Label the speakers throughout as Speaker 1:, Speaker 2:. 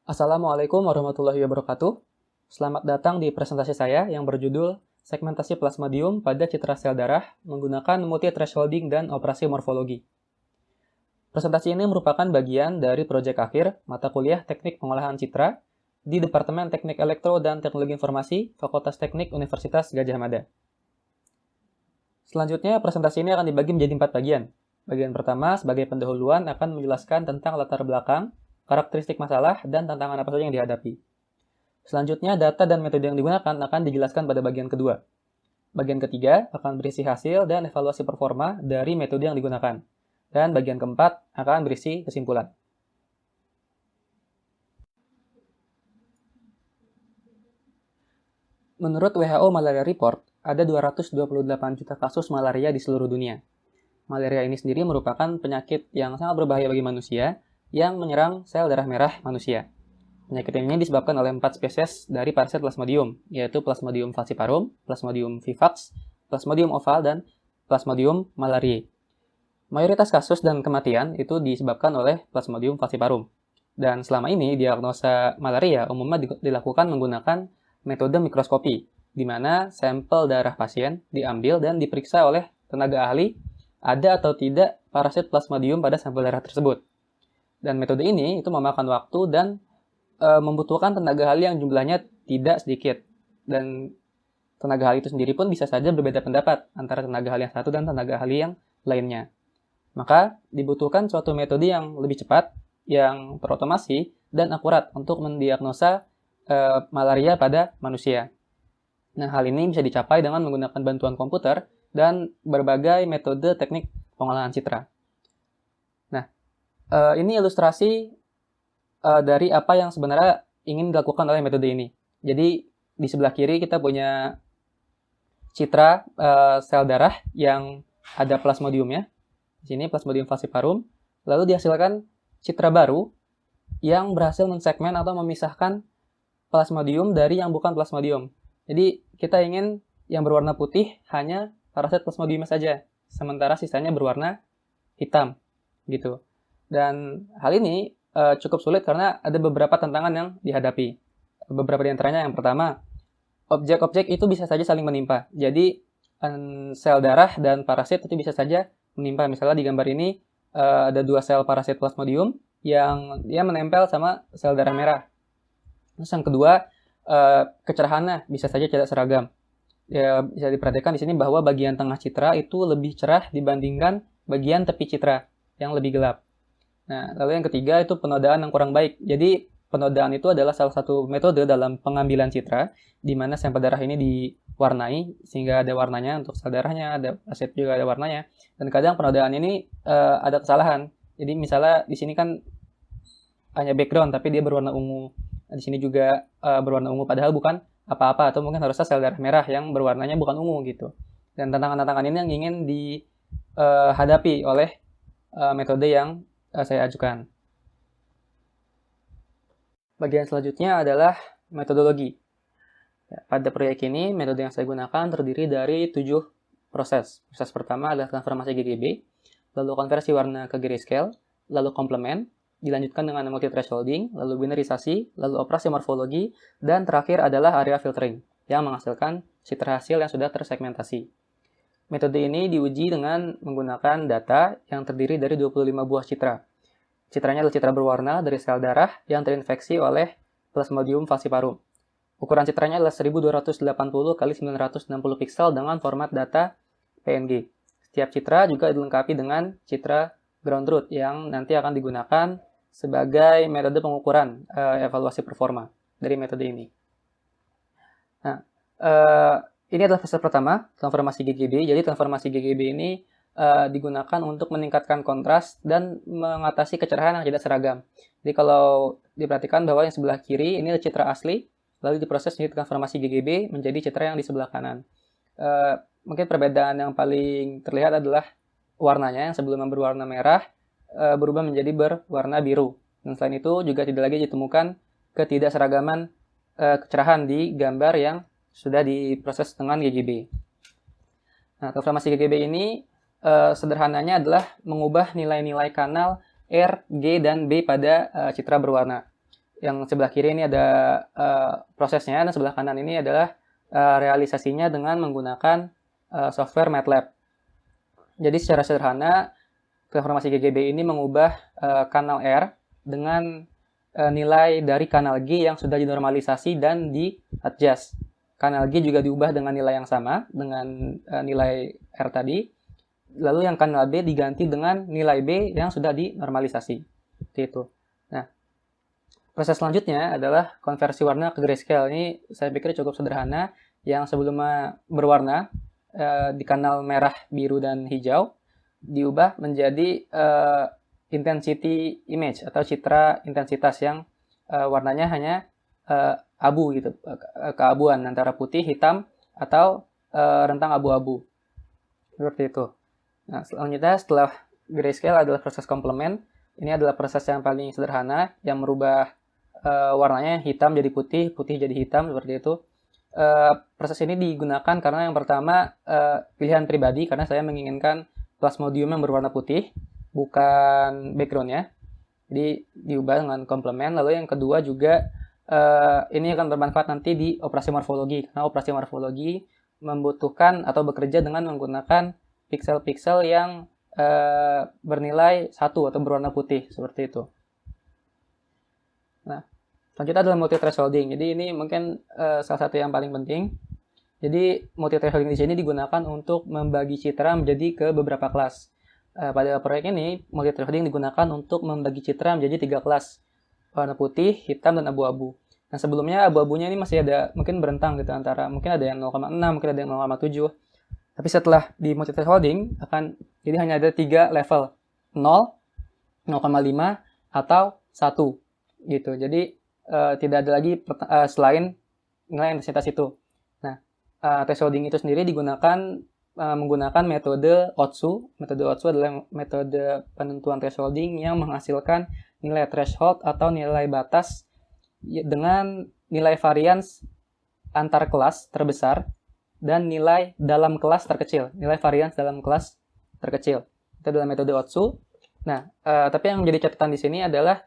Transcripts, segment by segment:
Speaker 1: Assalamualaikum warahmatullahi wabarakatuh. Selamat datang di presentasi saya yang berjudul Segmentasi Plasmodium pada Citra Sel Darah menggunakan multi-thresholding dan operasi morfologi. Presentasi ini merupakan bagian dari proyek akhir mata kuliah Teknik Pengolahan Citra di Departemen Teknik Elektro dan Teknologi Informasi, Fakultas Teknik Universitas Gadjah Mada. Selanjutnya, presentasi ini akan dibagi menjadi 4 bagian. Bagian pertama, sebagai pendahuluan, akan menjelaskan tentang latar belakang, karakteristik masalah, dan tantangan apa saja yang dihadapi. Selanjutnya, data dan metode yang digunakan akan dijelaskan pada bagian kedua. Bagian ketiga akan berisi hasil dan evaluasi performa dari metode yang digunakan. Dan bagian keempat akan berisi kesimpulan. Menurut WHO Malaria Report, ada 228 juta kasus malaria di seluruh dunia. Malaria ini sendiri merupakan penyakit yang sangat berbahaya bagi manusia yang menyerang sel darah merah manusia. Penyakit ini disebabkan oleh 4 spesies dari parasit Plasmodium, yaitu Plasmodium falciparum, Plasmodium vivax, Plasmodium oval, dan Plasmodium malariae. Mayoritas kasus dan kematian itu disebabkan oleh Plasmodium falciparum. Dan selama ini diagnosa malaria umumnya dilakukan menggunakan metode mikroskopi, di mana sampel darah pasien diambil dan diperiksa oleh tenaga ahli ada atau tidak parasit Plasmodium pada sampel darah tersebut. Dan metode ini itu memakan waktu dan membutuhkan tenaga ahli yang jumlahnya tidak sedikit. Dan tenaga ahli itu sendiri pun bisa saja berbeda pendapat antara tenaga ahli yang satu dan tenaga ahli yang lainnya. Maka dibutuhkan suatu metode yang lebih cepat, yang terotomasi, dan akurat untuk mendiagnosa malaria pada manusia. Nah, hal ini bisa dicapai dengan menggunakan bantuan komputer dan berbagai metode teknik pengolahan citra. Nah, ini ilustrasi dari apa yang sebenarnya ingin dilakukan oleh metode ini. Jadi, di sebelah kiri kita punya citra sel darah yang ada plasmodiumnya. Di sini Plasmodium falciparum. Lalu dihasilkan citra baru yang berhasil mensegmen atau memisahkan plasmodium dari yang bukan plasmodium. Jadi, kita ingin yang berwarna putih hanya parasit Plasmodium saja, sementara sisanya berwarna hitam, gitu. Dan hal ini cukup sulit karena ada beberapa tantangan yang dihadapi. Beberapa di antaranya, yang pertama, objek-objek itu bisa saja saling menimpa. Jadi, sel darah dan parasit itu bisa saja menimpa. Misalnya di gambar ini ada 2 sel parasit Plasmodium yang dia menempel sama sel darah merah. Terus yang kedua, kecerahannya bisa saja tidak seragam. Ya, bisa diperhatikan di sini bahwa bagian tengah citra itu lebih cerah dibandingkan bagian tepi citra yang lebih gelap. Nah, lalu yang ketiga itu penodaan yang kurang baik. Jadi, penodaan itu adalah salah satu metode dalam pengambilan citra, di mana sampel darah ini diwarnai, sehingga ada warnanya untuk sel darahnya, ada aset juga ada warnanya. Dan kadang penodaan ini ada kesalahan. Jadi, misalnya di sini kan hanya background, tapi dia berwarna ungu. Di sini juga berwarna ungu, padahal bukan apa-apa, atau mungkin harusnya sel darah merah yang berwarnanya bukan ungu gitu. Dan tantangan-tantangan ini yang ingin dihadapi oleh metode yang saya ajukan. Bagian selanjutnya adalah metodologi. Ya, pada proyek ini, metode yang saya gunakan terdiri dari 7 proses. Proses pertama adalah transformasi GGB, lalu konversi warna ke grayscale, lalu komplement, dilanjutkan dengan multi-thresholding, lalu binarisasi, lalu operasi morfologi, dan terakhir adalah area filtering, yang menghasilkan citra hasil yang sudah tersegmentasi. Metode ini diuji dengan menggunakan data yang terdiri dari 25 buah citra. Citranya adalah citra berwarna dari sel darah yang terinfeksi oleh Plasmodium falciparum. Ukuran citranya adalah 1280 x 960 pixel dengan format data PNG. Setiap citra juga dilengkapi dengan citra ground truth yang nanti akan digunakan sebagai metode pengukuran evaluasi performa dari metode ini. Nah, ini adalah fase pertama, transformasi GGB. Jadi transformasi GGB ini digunakan untuk meningkatkan kontras dan mengatasi kecerahan yang tidak seragam. Jadi kalau diperhatikan bahwa yang sebelah kiri ini adalah citra asli, lalu diproses menjadi transformasi GGB menjadi citra yang di sebelah kanan. Mungkin perbedaan yang paling terlihat adalah warnanya yang sebelumnya berwarna merah berubah menjadi berwarna biru. Dan selain itu juga tidak lagi ditemukan ketidakseragaman kecerahan di gambar yang sudah diproses dengan GGB. Nah, transformasi GGB ini sederhananya adalah mengubah nilai-nilai kanal R, G, dan B pada citra berwarna. Yang sebelah kiri ini ada prosesnya, dan sebelah kanan ini adalah realisasinya dengan menggunakan software MATLAB. Jadi secara sederhana, transformasi GGB ini mengubah kanal R dengan nilai dari kanal G yang sudah dinormalisasi dan di-adjust. Kanal G juga diubah dengan nilai yang sama, dengan nilai R tadi. Lalu yang kanal B diganti dengan nilai B yang sudah dinormalisasi. Seperti itu. Nah, proses selanjutnya adalah konversi warna ke grayscale. Ini saya pikir cukup sederhana. Yang sebelumnya berwarna di kanal merah, biru, dan hijau diubah menjadi intensity image atau citra intensitas yang warnanya hanya abu gitu, keabuan antara putih, hitam, atau rentang abu-abu. Seperti itu. Nah, selanjutnya setelah grayscale adalah proses komplement. Ini adalah proses yang paling sederhana yang merubah warnanya hitam jadi putih, putih jadi hitam, seperti itu. Proses ini digunakan karena yang pertama pilihan pribadi, karena saya menginginkan plasmodium yang berwarna putih, bukan background-nya. Jadi diubah dengan komplement. Lalu yang kedua juga ini akan bermanfaat nanti di operasi morfologi, karena operasi morfologi membutuhkan atau bekerja dengan menggunakan piksel-piksel yang bernilai 1 atau berwarna putih, seperti itu. Nah, selanjutnya adalah multi-thresholding. Jadi ini mungkin salah satu yang paling penting. Jadi multi-thresholding di sini digunakan untuk membagi citra menjadi ke beberapa kelas. Pada proyek ini, multi-thresholding digunakan untuk membagi citra menjadi 3 kelas. Warna putih, hitam, dan abu-abu. Nah, sebelumnya abu-abunya ini masih ada, mungkin berentang gitu, antara mungkin ada yang 0,6, mungkin ada yang 0,7. Tapi setelah di multi-thresholding, jadi hanya ada 3 level. 0, 0,5, atau 1. Gitu. Jadi tidak ada lagi selain nilai intensitas itu. Nah, thresholding itu sendiri digunakan menggunakan metode Otsu. Metode Otsu adalah metode penentuan thresholding yang menghasilkan nilai threshold atau nilai batas dengan nilai varians antar kelas terbesar dan nilai dalam kelas terkecil. Nilai varians dalam kelas terkecil. Itu adalah metode Otsu. Nah, tapi yang menjadi catatan di sini adalah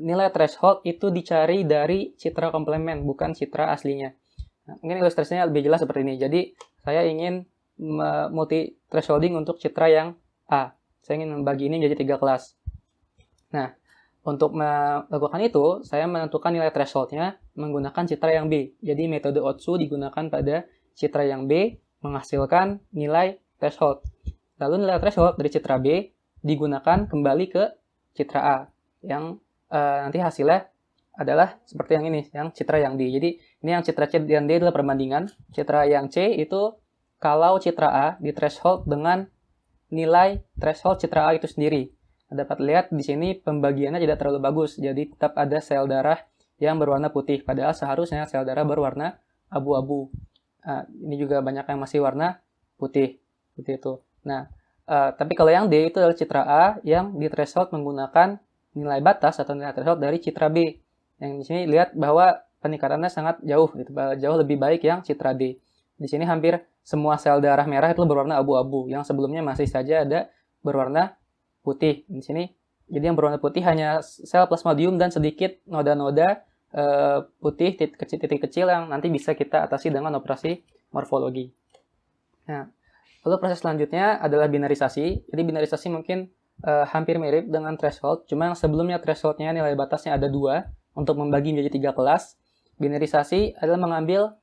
Speaker 1: nilai threshold itu dicari dari citra komplement, bukan citra aslinya. Nah, mungkin ilustrasinya lebih jelas seperti ini. Jadi, saya ingin multi thresholding untuk citra yang A. Saya ingin membagi ini menjadi 3 kelas. Nah, untuk melakukan itu, saya menentukan nilai thresholdnya menggunakan citra yang B. Jadi, metode Otsu digunakan pada citra yang B menghasilkan nilai threshold. Lalu nilai threshold dari citra B digunakan kembali ke citra A. Yang nanti hasilnya adalah seperti yang ini, yang citra yang D. Jadi, ini yang citra C dan D adalah perbandingan. Citra yang C itu kalau citra A di threshold dengan nilai threshold citra A itu sendiri. Dapat lihat di sini pembagiannya tidak terlalu bagus, jadi tetap ada sel darah yang berwarna putih, padahal seharusnya sel darah berwarna abu-abu. Ini juga banyak yang masih warna putih, seperti itu. Nah, tapi kalau yang D itu adalah citra A yang di threshold menggunakan nilai batas atau nilai threshold dari citra B. Yang di sini lihat bahwa peningkatannya sangat jauh, gitu, jauh lebih baik yang citra D. Di sini hampir semua sel darah merah itu berwarna abu-abu, yang sebelumnya masih saja ada berwarna putih. Di sini, jadi yang berwarna putih hanya sel plasmodium dan sedikit noda-noda putih, titik kecil yang nanti bisa kita atasi dengan operasi morfologi. Nah, lalu proses selanjutnya adalah binarisasi. Jadi binarisasi mungkin hampir mirip dengan threshold, cuma yang sebelumnya thresholdnya nilai batasnya ada 2 untuk membagi menjadi 3 kelas. Binarisasi adalah mengambil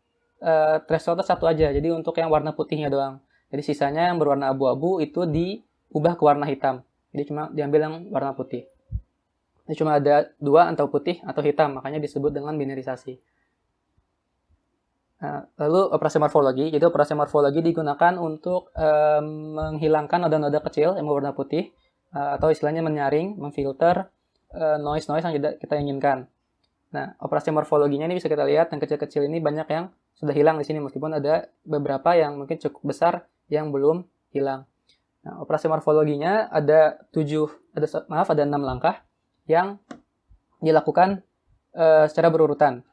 Speaker 1: thresholdnya 1 aja, jadi untuk yang warna putihnya doang. Jadi sisanya yang berwarna abu-abu itu diubah ke warna hitam. Jadi cuma diambil yang warna putih. Ini cuma ada 2 atau putih atau hitam, makanya disebut dengan binarisasi. Lalu operasi morfologi. Jadi operasi morfologi digunakan untuk menghilangkan noda-noda kecil yang berwarna putih, atau istilahnya menyaring, memfilter noise-noise yang tidak kita inginkan. Nah, operasi morfologinya ini bisa kita lihat, yang kecil-kecil ini banyak yang sudah hilang di sini, meskipun ada beberapa yang mungkin cukup besar yang belum hilang. Nah, operasi morfologinya ada 6 langkah yang dilakukan secara berurutan.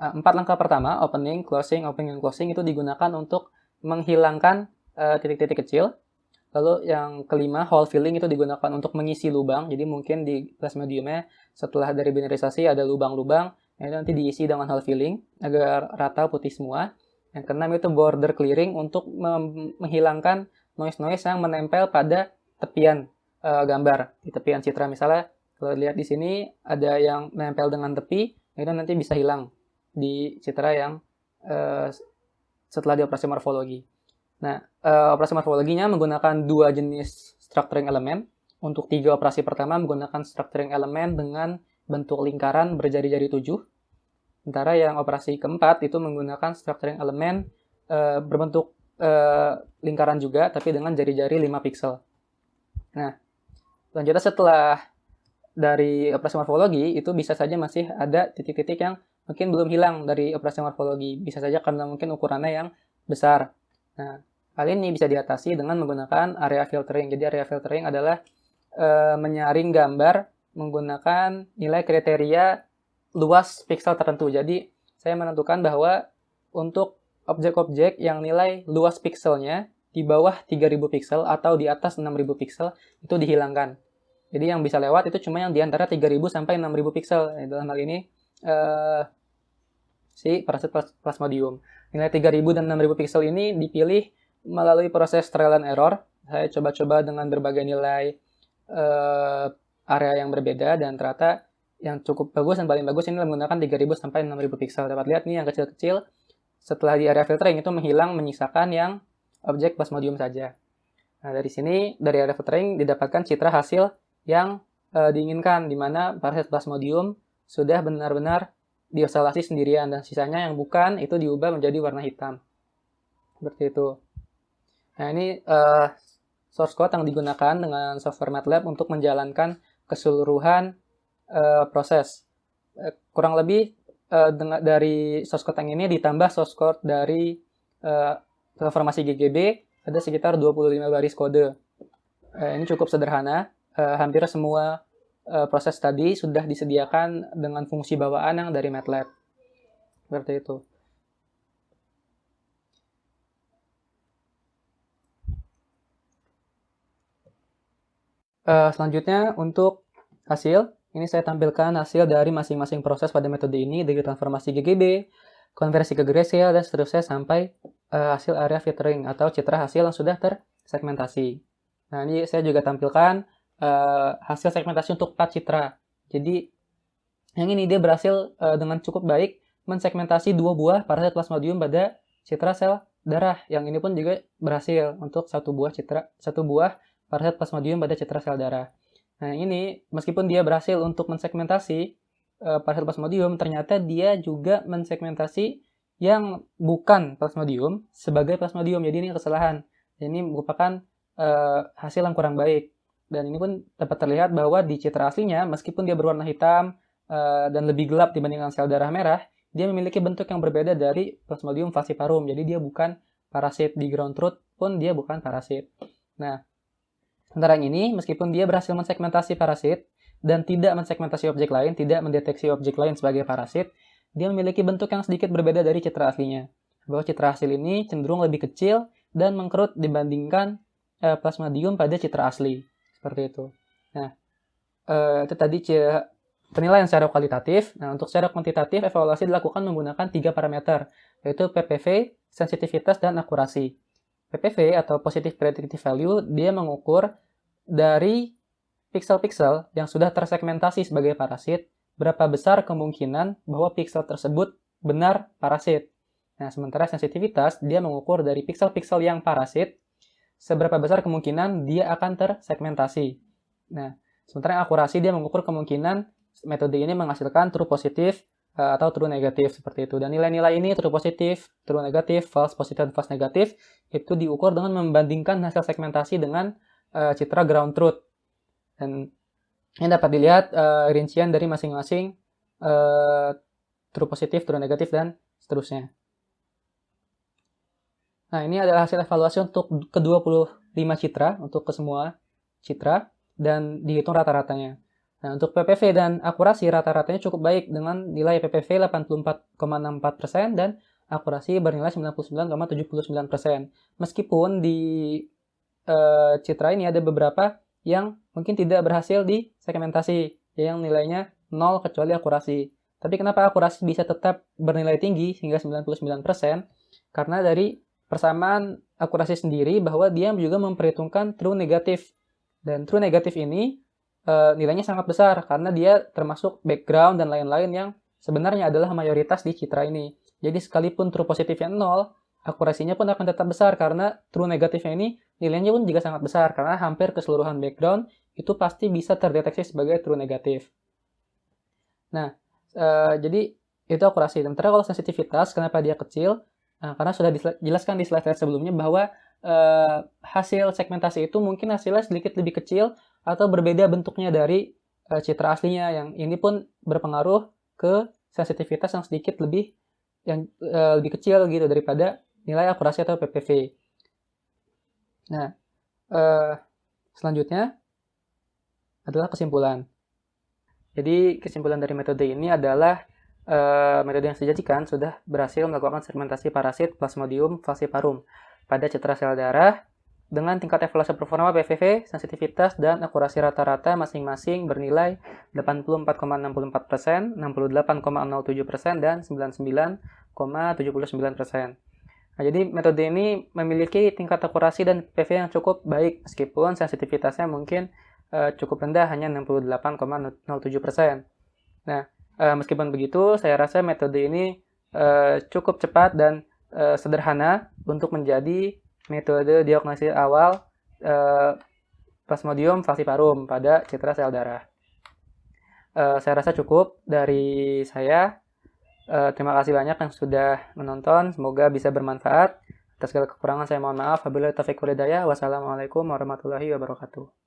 Speaker 1: 4 langkah pertama, opening, closing, itu digunakan untuk menghilangkan titik-titik kecil. Lalu yang kelima, hole filling itu digunakan untuk mengisi lubang. Jadi mungkin di plasmodiumnya setelah dari binarisasi ada lubang-lubang, itu nanti diisi dengan hole filling agar rata putih semua. Yang keenam itu border clearing untuk menghilangkan noise-noise yang menempel pada tepian gambar, di tepian citra. Misalnya kalau lihat di sini ada yang menempel dengan tepi, itu nanti bisa hilang di citra yang setelah dioperasi morfologi. Nah, operasi morfologinya menggunakan dua jenis structuring elemen. Untuk 3 operasi pertama menggunakan structuring elemen dengan bentuk lingkaran berjari-jari 7. Sementara yang operasi keempat itu menggunakan structuring elemen berbentuk lingkaran juga, tapi dengan jari-jari 5 piksel. Nah, selanjutnya setelah dari operasi morfologi, itu bisa saja masih ada titik-titik yang mungkin belum hilang dari operasi morfologi. Bisa saja karena mungkin ukurannya yang besar. Nah, hal ini bisa diatasi dengan menggunakan area filtering. Jadi area filtering adalah menyaring gambar menggunakan nilai kriteria luas piksel tertentu. Jadi saya menentukan bahwa untuk objek-objek yang nilai luas pikselnya di bawah 3000 piksel atau di atas 6000 piksel itu dihilangkan. Jadi yang bisa lewat itu cuma yang di antara 3000 sampai 6000 piksel. Dalam hal ini si parasit plasmodium. Nilai 3000 dan 6000 piksel ini dipilih melalui proses trial and error. Saya coba-coba dengan berbagai nilai area yang berbeda dan ternyata yang cukup bagus dan paling bagus ini menggunakan 3000 sampai 6000 piksel. Dapat lihat nih yang kecil-kecil setelah di area filtering itu menghilang, menyisakan yang objek plasmodium saja. Nah, dari sini dari area filtering didapatkan citra hasil yang diinginkan, di mana parasit plasmodium sudah benar-benar dioscilasi sendirian dan sisanya yang bukan itu diubah menjadi warna hitam. Seperti itu. Nah, ini source code yang digunakan dengan software MATLAB untuk menjalankan keseluruhan proses. Kurang lebih dari source code yang ini ditambah source code dari formasi GGB ada sekitar 25 baris kode. Ini cukup sederhana. Hampir semua proses tadi sudah disediakan dengan fungsi bawaan yang dari MATLAB. Seperti itu. Selanjutnya untuk hasil, ini saya tampilkan hasil dari masing-masing proses pada metode ini, dari transformasi GGB, konversi ke Gracile, dan seterusnya sampai hasil area filtering atau citra hasil yang sudah tersegmentasi. Nah, ini saya juga tampilkan hasil segmentasi untuk 4 citra. Jadi, yang ini dia berhasil dengan cukup baik mensegmentasi 2 buah parasit plasmodium pada citra sel darah. Yang ini pun juga berhasil untuk 1 buah parasit plasmodium pada citra sel darah. Nah, ini meskipun dia berhasil untuk mensegmentasi parasit plasmodium, ternyata dia juga mensegmentasi yang bukan plasmodium sebagai plasmodium. Jadi ini kesalahan. Ini merupakan hasil yang kurang baik. Dan ini pun dapat terlihat bahwa di citra aslinya, meskipun dia berwarna hitam dan lebih gelap dibandingkan sel darah merah, dia memiliki bentuk yang berbeda dari Plasmodium falciparum. Jadi dia bukan parasit. Di ground truth pun dia bukan parasit. Nah, sementara yang ini, meskipun dia berhasil mensegmentasi parasit dan tidak mensegmentasi objek lain, tidak mendeteksi objek lain sebagai parasit, dia memiliki bentuk yang sedikit berbeda dari citra aslinya. Bahwa citra hasil ini cenderung lebih kecil dan mengkerut dibandingkan Plasmodium pada citra asli. Seperti itu. Nah, itu tadi penilaian secara kualitatif. Nah, untuk secara kuantitatif, evaluasi dilakukan menggunakan 3 parameter, yaitu PPV, sensitivitas, dan akurasi. PPV atau Positive Predictive Value, dia mengukur dari piksel-piksel yang sudah tersegmentasi sebagai parasit, berapa besar kemungkinan bahwa piksel tersebut benar parasit. Nah, sementara sensitivitas, dia mengukur dari piksel-piksel yang parasit, seberapa besar kemungkinan dia akan tersegmentasi. Nah, sementara akurasi dia mengukur kemungkinan metode ini menghasilkan true positif atau true negatif seperti itu. Dan nilai-nilai ini true positif, true negatif, false positif, dan false negatif itu diukur dengan membandingkan hasil segmentasi dengan citra ground truth. Dan ini dapat dilihat rincian dari masing-masing true positif, true negatif, dan seterusnya. Nah, ini adalah hasil evaluasi untuk ke-25 citra, untuk ke semua citra, dan dihitung rata-ratanya. Nah, untuk PPV dan akurasi rata-ratanya cukup baik dengan nilai PPV 84,64% dan akurasi bernilai 99,79%. Meskipun di citra ini ada beberapa yang mungkin tidak berhasil di segmentasi, yang nilainya 0 kecuali akurasi. Tapi kenapa akurasi bisa tetap bernilai tinggi hingga 99%? Karena dari persamaan akurasi sendiri bahwa dia juga memperhitungkan true negatif. Dan true negatif ini nilainya sangat besar karena dia termasuk background dan lain-lain yang sebenarnya adalah mayoritas di citra ini. Jadi sekalipun true positifnya 0, akurasinya pun akan tetap besar karena true negatifnya ini nilainya pun juga sangat besar karena hampir keseluruhan background itu pasti bisa terdeteksi sebagai true negatif. Nah, jadi itu akurasi. Sementara kalau sensitivitas, kenapa dia kecil? Karena sudah dijelaskan di slide sebelumnya bahwa hasil segmentasi itu mungkin hasilnya sedikit lebih kecil atau berbeda bentuknya dari citra aslinya, yang ini pun berpengaruh ke sensitivitas yang sedikit lebih kecil gitu daripada nilai akurasi atau PPV. Nah, selanjutnya adalah kesimpulan. Jadi kesimpulan dari metode ini adalah metode yang disajikan sudah berhasil melakukan segmentasi parasit Plasmodium falciparum pada citra sel darah dengan tingkat evaluasi performa PVV, sensitivitas, dan akurasi rata-rata masing-masing bernilai 84,64%, 68,07%, dan 99,79%. Nah, jadi metode ini memiliki tingkat akurasi dan PV yang cukup baik meskipun sensitivitasnya mungkin cukup rendah, hanya 68,07%. Nah, meskipun begitu, saya rasa metode ini cukup cepat dan sederhana untuk menjadi metode diagnosis awal Plasmodium falciparum pada citra sel darah. Saya rasa cukup dari saya. Terima kasih banyak yang sudah menonton. Semoga bisa bermanfaat. Atas segala kekurangan saya mohon maaf. Wabillahi taufiq wal hidayah. Wassalamualaikum warahmatullahi wabarakatuh.